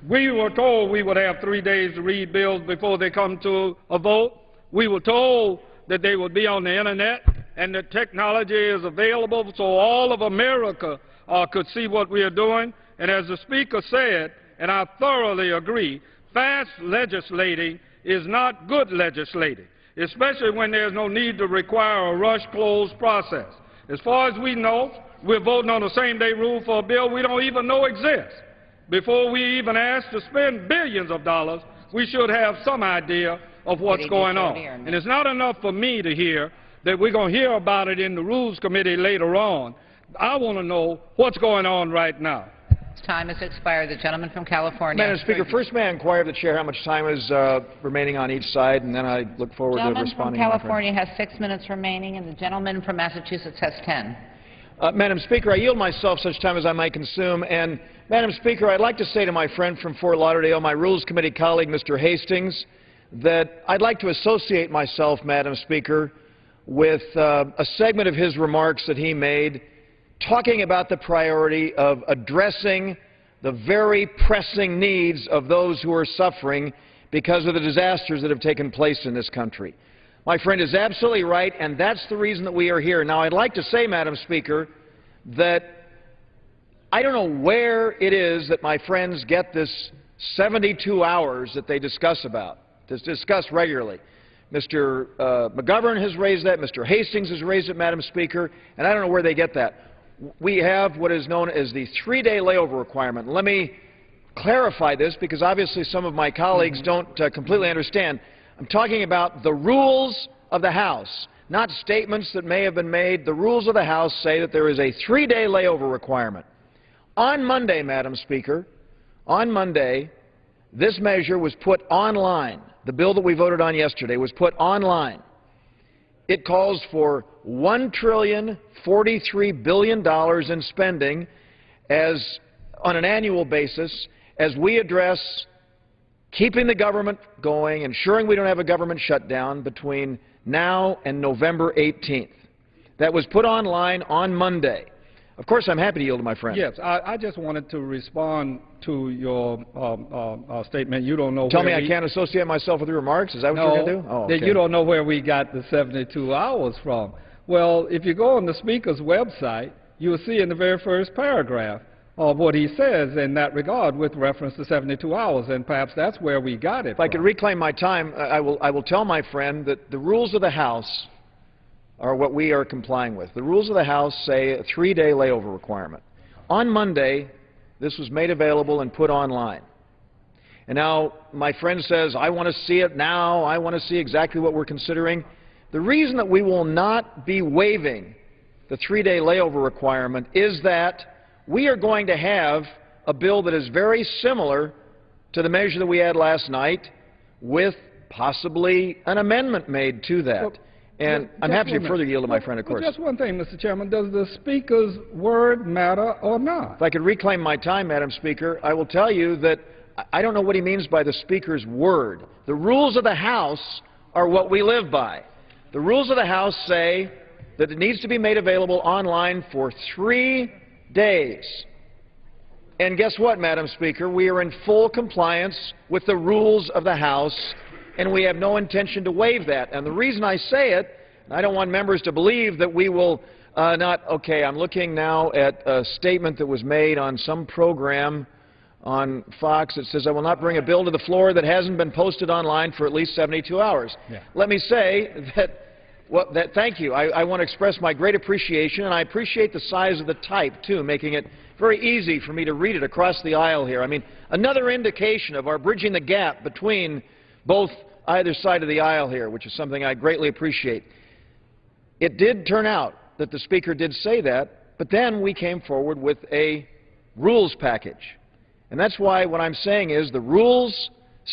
We were told we would have 3 days to read bills before they come to a vote. We were told that they would be on the Internet and that technology is available so all of America could see what we are doing. And as the Speaker said, and I thoroughly agree, fast legislating is not good legislating, especially when there's no need to require a rush closed process. As far as we know, we're voting on the same-day rule for a bill we don't even know exists. Before we even ask to spend billions of dollars, we should have some idea of what's going on. And it's not enough for me to hear that we're going to hear about it in the Rules Committee later on. I want to know what's going on right now. Time has expired. The gentleman from California. Madam Speaker, first may I inquire of the Chair how much time is remaining on each side, and then I look forward to responding. The gentleman from California has 6 minutes remaining, and the gentleman from Massachusetts has 10. Madam Speaker, I yield myself such time as I might consume. And, Madam Speaker, I'd like to say to my friend from Fort Lauderdale, my Rules Committee colleague, Mr. Hastings, that I'd like to associate myself, Madam Speaker, with a segment of his remarks that he made talking about the priority of addressing the very pressing needs of those who are suffering because of the disasters that have taken place in this country. My friend is absolutely right, and that's the reason that we are here. Now, I'd like to say, Madam Speaker, that I don't know where it is that my friends get this 72 hours that they discuss regularly. Mr. McGovern has raised that, Mr. Hastings has raised it, Madam Speaker, and I don't know where they get that. We have what is known as the 3-day layover requirement. Let me clarify this because obviously some of my colleagues don't completely understand. I'm talking about the rules of the House, not statements that may have been made. The rules of the House say that there is a 3-day layover requirement. On Monday, Madam Speaker, on Monday, this measure was put online. The bill that we voted on yesterday was put online. It calls for $1.043 billion in spending on an annual basis as we address keeping the government going, ensuring we don't have a government shutdown between now and November 18th. That was put online on Monday. Of course, I'm happy to yield to my friend. Yes, I just wanted to respond to your statement. You don't know. Tell me I can't associate myself with your remarks? Is that what you're going to do? Oh, okay. That you don't know where we got the 72 hours from. Well, if you go on the Speaker's website, you'll see in the very first paragraph of what he says in that regard with reference to 72 hours, and perhaps that's where we got it from. If I could reclaim my time, I will tell my friend that the rules of the House are what we are complying with. The rules of the House say a 3-day layover requirement. On Monday, this was made available and put online. And now my friend says, I want to see it now. I want to see exactly what we're considering. The reason that we will not be waiving the 3-day layover requirement is that we are going to have a bill that is very similar to the measure that we had last night with possibly an amendment made to that. Well, and I'm happy to further yield to my friend, of course. Just one thing, Mr. Chairman. Does the Speaker's word matter or not? If I could reclaim my time, Madam Speaker, I will tell you that I don't know what he means by the Speaker's word. The rules of the House are what we live by. The rules of the House say that it needs to be made available online for 3 days. And guess what, Madam Speaker? We are in full compliance with the rules of the House, and we have no intention to waive that. And the reason I say it, I don't want members to believe that we will not, okay, I'm looking now at a statement that was made on some program on Fox that says, I will not bring a bill to the floor that hasn't been posted online for at least 72 hours. Yeah. Let me say that, thank you. I want to express my great appreciation, and I appreciate the size of the type, too, making it very easy for me to read it across the aisle here. I mean, another indication of our bridging the gap between both either side of the aisle here, which is something I greatly appreciate. It did turn out that the Speaker did say that, but then we came forward with a rules package. And that's why what I'm saying is the rules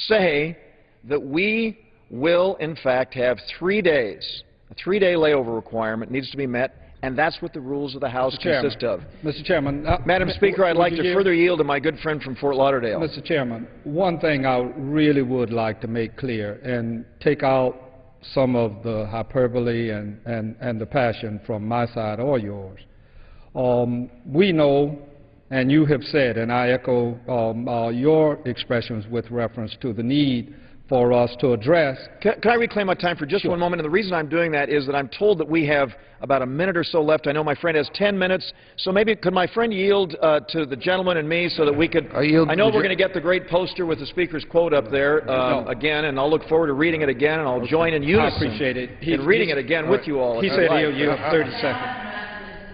say that we will, in fact, have 3 days. A 3-day layover requirement needs to be met, and that's what the rules of the House consist of. Mr. Chairman. Madam Speaker, I'd like to further yield to my good friend from Fort Lauderdale. Mr. Chairman, one thing I really would like to make clear and take out some of the hyperbole and the passion from my side or yours. We know, and you have said, and I echo your expressions with reference to the need for us to address. Can I reclaim my time for just one moment? And the reason I'm doing that is that I'm told that we have about a minute or so left. I know my friend has 10 minutes, so maybe could my friend yield to the gentleman and me so that we could... I know we're going to get the great poster with the Speaker's quote up there again, and I'll look forward to reading it again, and I'll join in unison. I appreciate it. In reading it again with you all. He said he'll yield 30 seconds.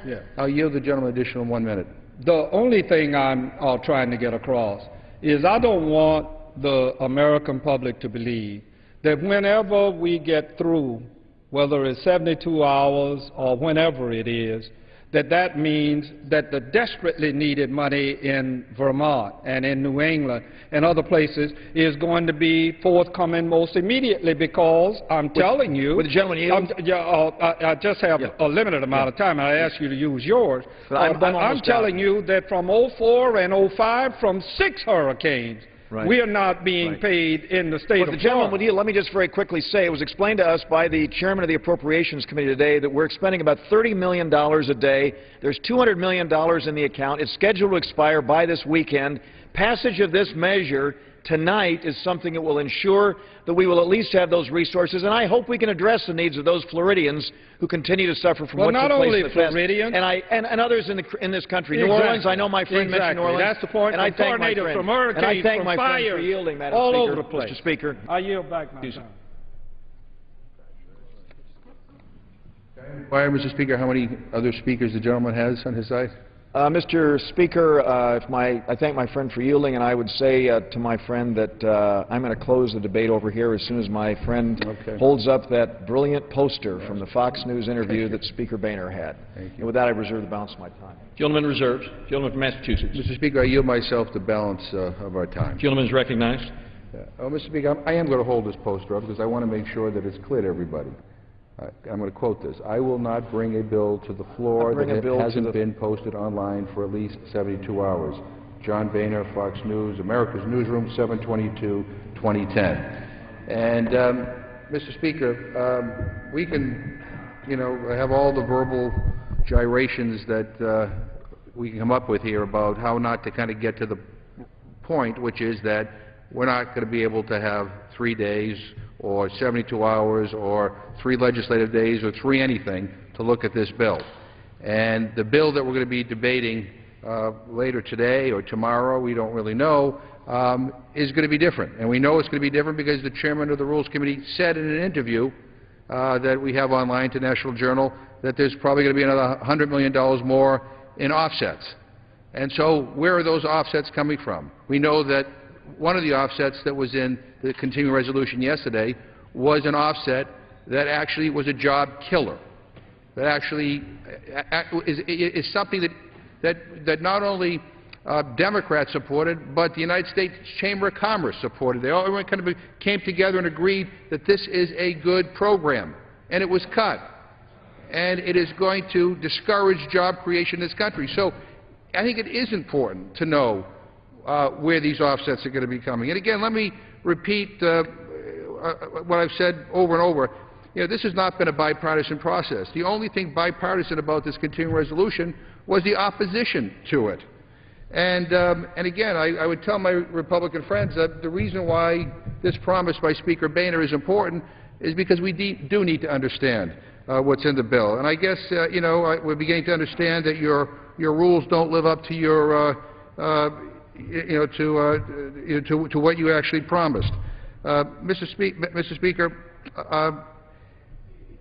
Yeah. I'll yield the gentleman additional 1 minute. The only thing I'm trying to get across is I don't want the American public to believe that whenever we get through, whether it's 72 hours or whenever it is, that means that the desperately needed money in Vermont and in New England and other places is going to be forthcoming most immediately, because I'm telling you... With the gentleman yield? I just have a limited amount of time, and I ask you to use yours. I'm telling you that from 04 and 05, from 6 hurricanes, we are not being paid in the state of Florida. The gentleman would yield. Let me just very quickly say, it was explained to us by the chairman of the Appropriations Committee today that we're expending about $30 million a day. There's $200 million in the account. It's scheduled to expire by this weekend. Passage of this measure tonight is something that will ensure that we will at least have those resources, and I hope we can address the needs of those Floridians who continue to suffer from what took place in the past. Well, not only Floridians. And others in this country. New Orleans, I know my friend mentioned New Orleans. That's the point. And I thank my friend. From hurricanes, and I thank my fires, friend for yielding, Madam all Speaker. over the place. Mr. Speaker. I yield back my time. Inquire, Mr. Speaker, how many other speakers the gentleman has on his side? Mr. Speaker, I thank my friend for yielding, and I would say to my friend that I'm going to close the debate over here as soon as my friend holds up that brilliant poster from the Fox News interview that Speaker Boehner had. And with that, I reserve the balance of my time. Gentleman reserves. Gentleman from Massachusetts. Mr. Speaker, I yield myself the balance of our time. Gentleman is recognized. Mr. Speaker, I am going to hold this poster up because I want to make sure that it's clear to everybody. I'm going to quote this. I will not bring a bill to the floor that hasn't been posted online for at least 72 hours. John Boehner, Fox News, America's Newsroom, 7/22/2010. And, Mr. Speaker, we can, have all the verbal gyrations that we can come up with here about how not to kind of get to the point, which is that we're not going to be able to have 3 days or 72 hours or 3 legislative days or 3 anything to look at this bill. And the bill that we're going to be debating later today or tomorrow, we don't really know, is going to be different. And we know it's going to be different because the chairman of the Rules Committee said in an interview that we have online to National Journal that there's probably going to be another $100 million more in offsets. And so where are those offsets coming from? We know that one of the offsets that was in the continuing resolution yesterday was an offset that actually was a job killer, that actually is something that not only Democrats supported, but the United States Chamber of Commerce supported. They all kind of came together and agreed that this is a good program, and it was cut. And it is going to discourage job creation in this country. So I think it is important to know where these offsets are going to be coming. And again, let me repeat what I've said over and over. This has not been a bipartisan process. The only thing bipartisan about this continuing resolution was the opposition to it. And again, I would tell my Republican friends that the reason why this promise by Speaker Boehner is important is because we do need to understand what's in the bill. And I guess, you know, we're beginning to understand that your rules don't live up to your, to what you actually promised. Mr. Speaker,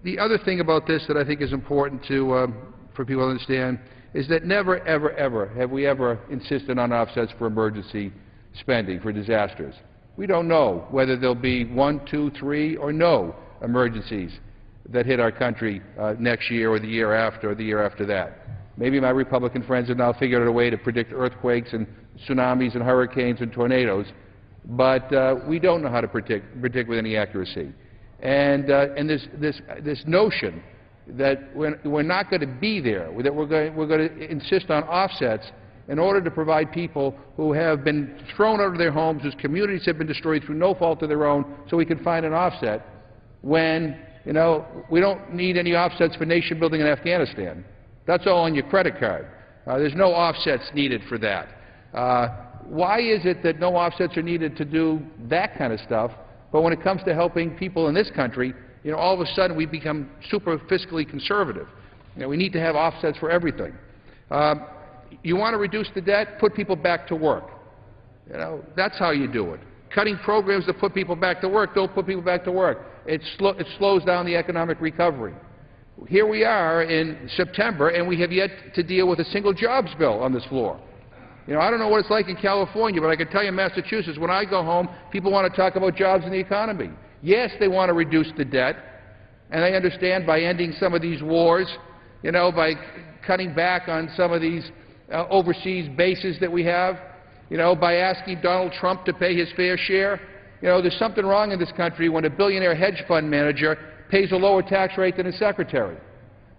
the other thing about this that I think is important for people to understand is that never, ever, ever have we ever insisted on offsets for emergency spending, for disasters. We don't know whether there'll be 1, 2, 3, or no emergencies that hit our country next year or the year after or the year after that. Maybe my Republican friends have now figured out a way to predict earthquakes and tsunamis and hurricanes and tornadoes, but we don't know how to predict with any accuracy. And this notion that we're not going to be there, that we're going to insist on offsets in order to provide people who have been thrown out of their homes, whose communities have been destroyed through no fault of their own, so we can find an offset when, you know, we don't need any offsets for nation building in Afghanistan. That's all on your credit card. There's no offsets needed for that. Why is it that no offsets are needed to do that kind of stuff, but when it comes to helping people in this country, you know, all of a sudden we become super fiscally conservative? You know, we need to have offsets for everything. You want to reduce the debt? Put people back to work. You know, that's how you do it. Cutting programs that put people back to work don't put people back to work. It slows down the economic recovery. Here we are in September, and we have yet to deal with a single jobs bill on this floor. You know, I don't know what it's like in California, but I can tell you in Massachusetts, when I go home, people want to talk about jobs and the economy. Yes, they want to reduce the debt, and I understand by ending some of these wars, you know, by cutting back on some of these overseas bases that we have, you know, by asking Donald Trump to pay his fair share. You know, there's something wrong in this country when a billionaire hedge fund manager pays a lower tax rate than his secretary.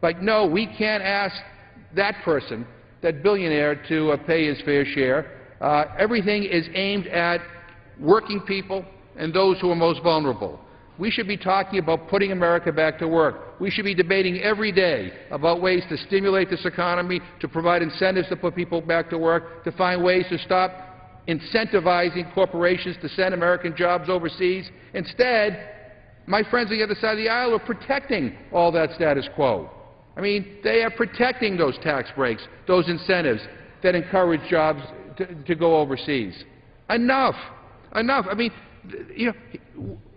Like, no, we can't ask that person, that billionaire, to pay his fair share. Everything is aimed at working people and those who are most vulnerable. We should be talking about putting America back to work. We should be debating every day about ways to stimulate this economy, to provide incentives to put people back to work, to find ways to stop incentivizing corporations to send American jobs overseas. Instead, my friends on the other side of the aisle are protecting all that status quo. I mean, they are protecting those tax breaks, those incentives that encourage jobs to go overseas. Enough. Enough. I mean, you know,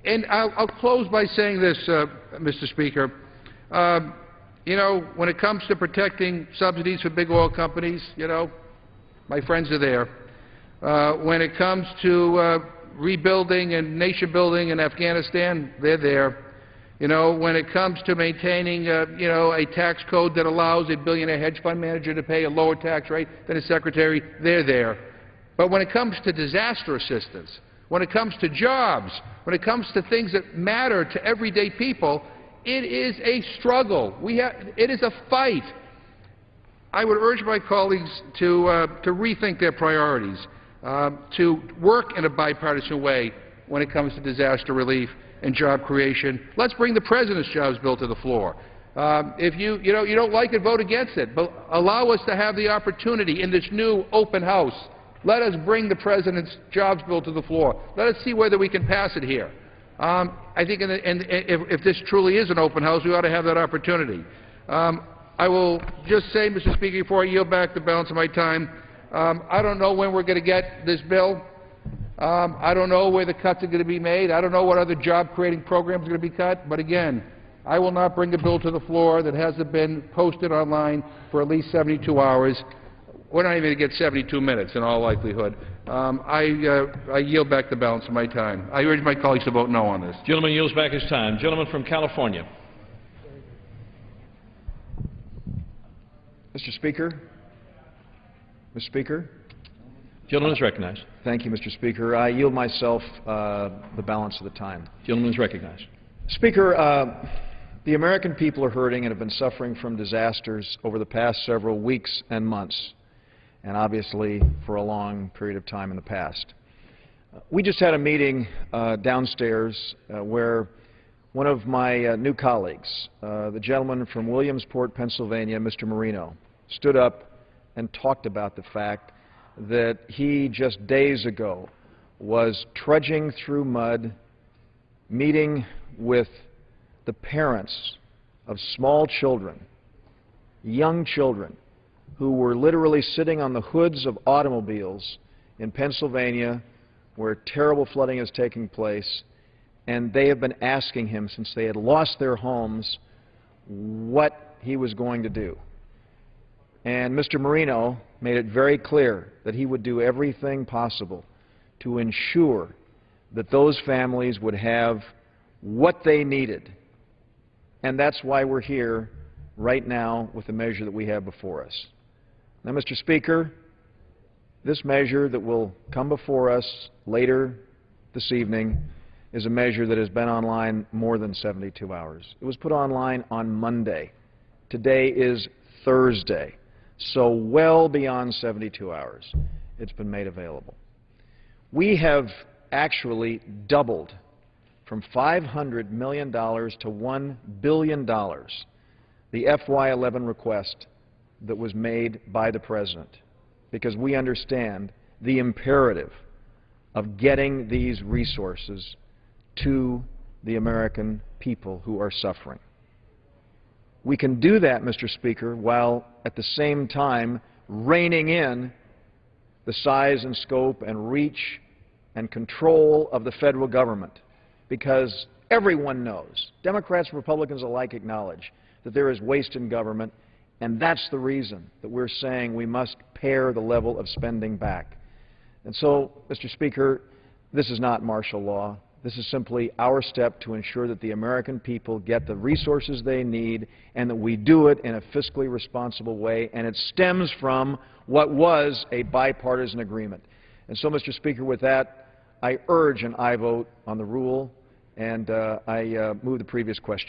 and I'll close by saying this, Mr. Speaker. You know, when it comes to protecting subsidies for big oil companies, you know, my friends are there. When it comes to rebuilding and nation building in Afghanistan, they're there. You know, when it comes to maintaining, you know, a tax code that allows a billionaire hedge fund manager to pay a lower tax rate than his secretary, they're there. But when it comes to disaster assistance, when it comes to jobs, when it comes to things that matter to everyday people, it is a struggle. It is a fight. I would urge my colleagues to rethink their priorities, to work in a bipartisan way when it comes to disaster relief and job creation. Let's bring the President's jobs bill to the floor. If you don't like it, vote against it. But allow us to have the opportunity in this new open House. Let us bring the President's jobs bill to the floor. Let us see whether we can pass it here. I think if this truly is an open House, we ought to have that opportunity. I will just say, Mr. Speaker, before I yield back the balance of my time, I don't know when we're going to get this bill. I don't know where the cuts are going to be made. I don't know what other job-creating programs are going to be cut. But again, I will not bring a bill to the floor that hasn't been posted online for at least 72 hours. We're not even going to get 72 minutes in all likelihood. I yield back the balance of my time. I urge my colleagues to vote no on this. Gentleman yields back his time. Gentleman from California. Mr. Speaker. Mr. Speaker. Gentleman is recognized. Thank you, Mr. Speaker. I yield myself the balance of the time. Gentleman is recognized. Speaker, the American people are hurting and have been suffering from disasters over the past several weeks and months, and obviously for a long period of time in the past. We just had a meeting downstairs where one of my new colleagues, the gentleman from Williamsport, Pennsylvania, Mr. Marino, stood up and talked about the fact that he just days ago was trudging through mud, meeting with the parents of small children, young children, who were literally sitting on the hoods of automobiles in Pennsylvania where terrible flooding is taking place, and they have been asking him since they had lost their homes what he was going to do. And Mr. Marino made it very clear that he would do everything possible to ensure that those families would have what they needed. And that's why we're here right now with the measure that we have before us. Now, Mr. Speaker, this measure that will come before us later this evening is a measure that has been online more than 72 hours. It was put online on Monday. Today is Thursday. So well beyond 72 hours, it's been made available. We have actually doubled from $500 million to $1 billion the FY11 request that was made by the President, because we understand the imperative of getting these resources to the American people who are suffering. We can do that, Mr. Speaker, while at the same time reining in the size and scope and reach and control of the federal government, because everyone knows, Democrats and Republicans alike acknowledge, that there is waste in government, and that's the reason that we're saying we must pare the level of spending back. And so, Mr. Speaker, this is not martial law. This is simply our step to ensure that the American people get the resources they need and that we do it in a fiscally responsible way, and it stems from what was a bipartisan agreement. And so, Mr. Speaker, with that, I urge an aye vote on the rule, and I move the previous question.